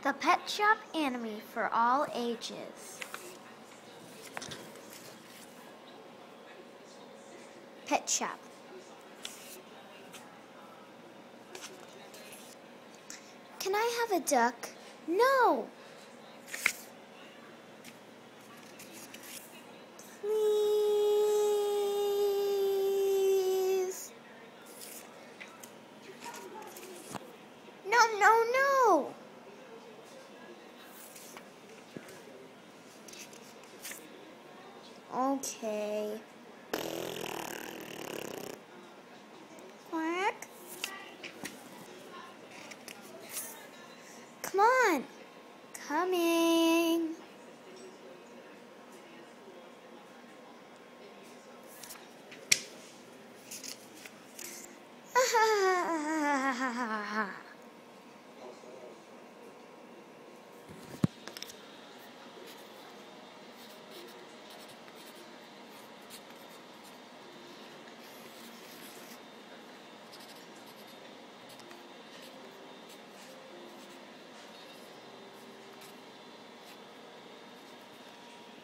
The Pet Shop Anime for all ages. Pet Shop. Can I have a duck? No! Please? No, no, no! Okay. Quack. Come on. Coming.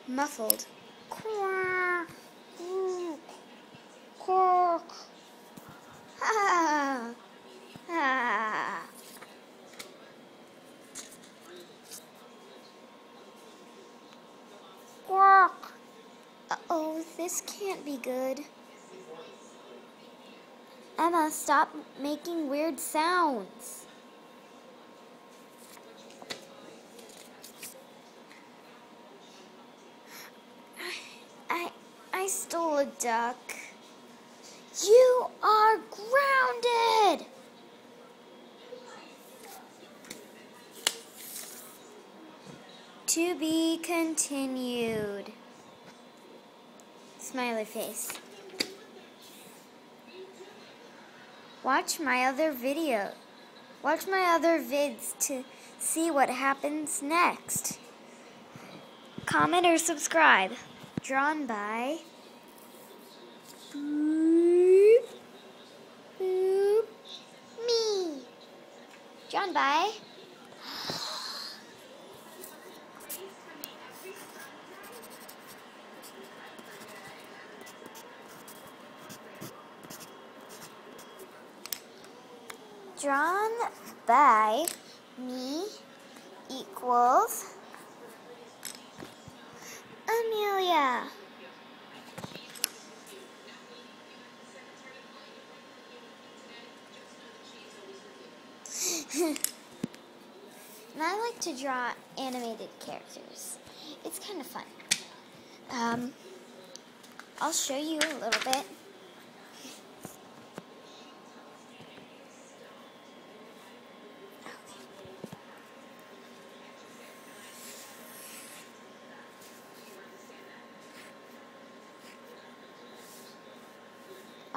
Muffled. Quack. Quack. Ah. Ah. Quack. Uh-oh, this can't be good. Emma, stop making weird sounds. I stole a duck. You are grounded! To be continued. Smiley face. Watch my other vids to see what happens next. Comment or subscribe. Drawn by Boop, Boop, me. Drawn by me equals Amelia. And I like to draw animated characters. It's kind of fun. I'll show you a little bit.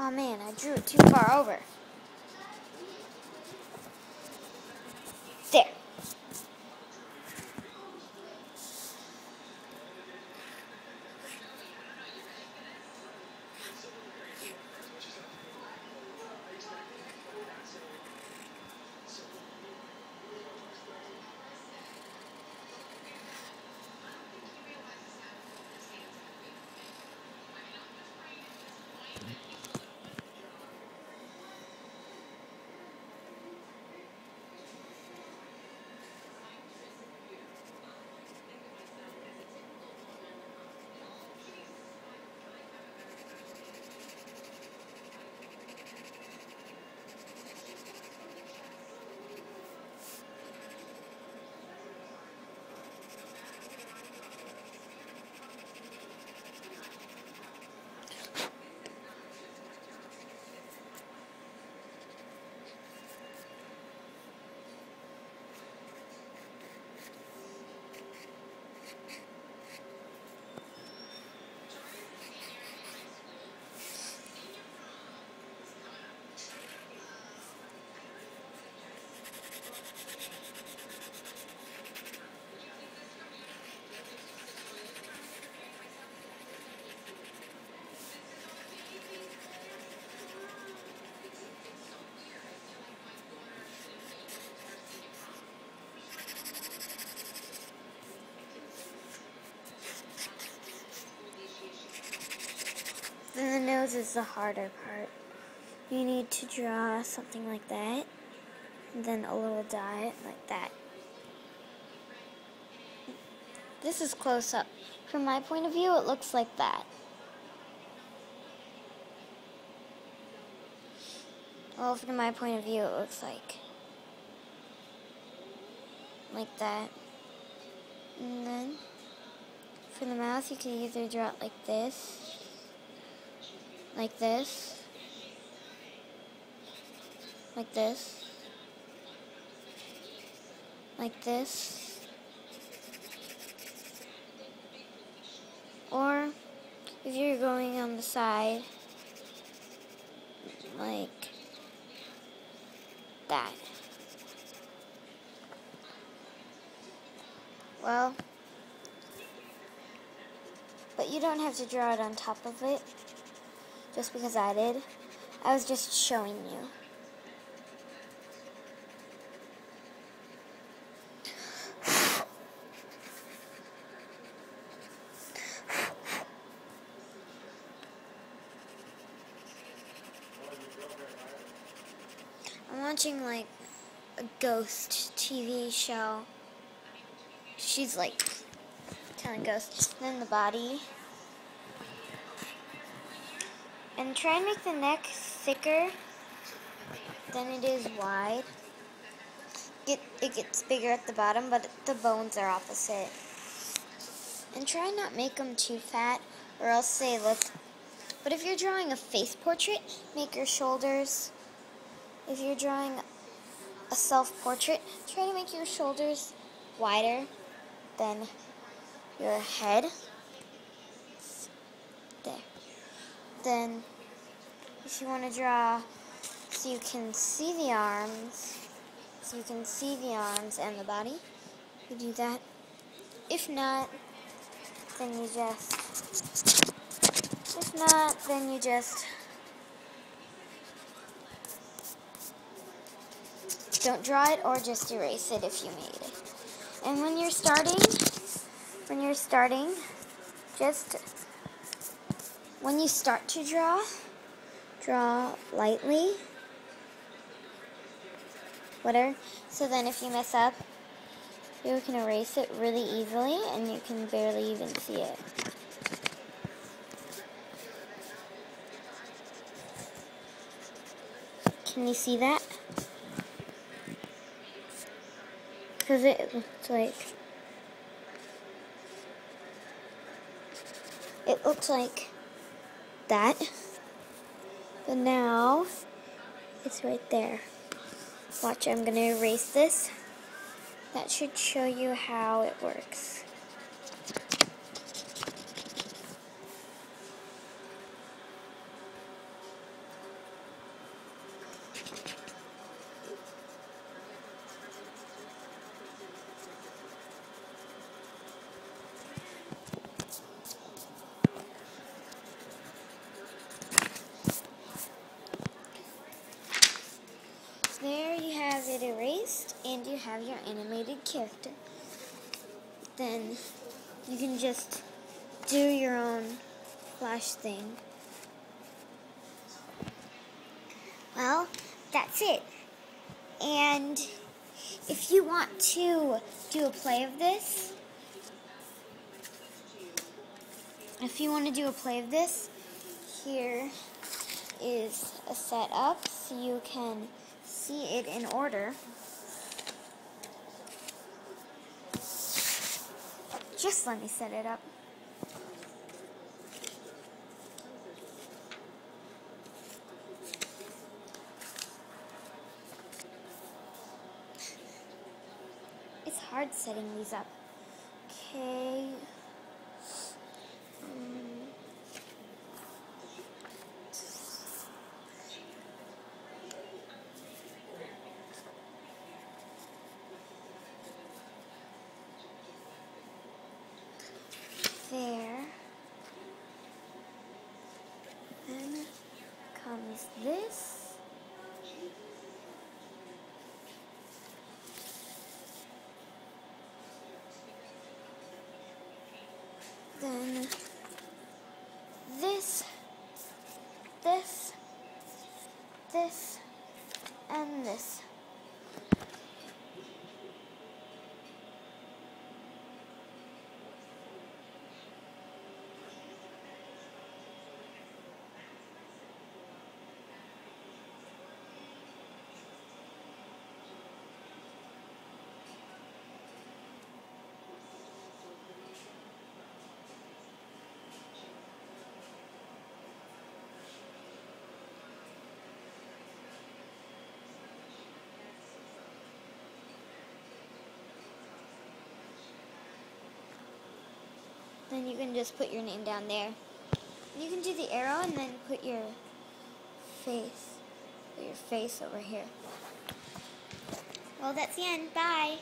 Oh man, I drew it too far over. There. nose is the harder part. You need to draw something like that, and then a little dot like that. This is close up. From my point of view, it looks like that. Well, from my point of view, it looks like that. And then, for the mouth, you can either draw it like this, like this, like this, like this, or if you're going on the side, like that. Well, but you don't have to draw it on top of it, just because I did. I was just showing you. I'm watching like a ghost TV show. She's like telling ghosts. Then the body. And try and make the neck thicker than it is wide. It gets bigger at the bottom, but the bones are opposite. And try not make them too fat, or else say let's. But if you're drawing a face portrait, make your shoulders. If you're drawing a self-portrait, try to make your shoulders wider than your head. There. Then, if you want to draw so you can see the arms, and the body, you do that. If not, then you just don't draw it, or just erase it if you made it. And when you're starting, when you start to draw lightly, whatever. So then if you mess up, you can erase it really easily, and you can barely even see it. Can you see that? Because it looks like that, but now it's right there. Watch, I'm going to erase this. That should show you how it works. There you have it erased, and you have your animated character. Then you can just do your own flash thing. Well, that's it. And if you want to do a play of this, here is a setup so you can see it in order. Just let me set it up. It's hard setting these up. Okay. There. Then comes this. Then this. then you can just put your name down there. You can do the arrow and then put your face over here. Well, that's the end. Bye.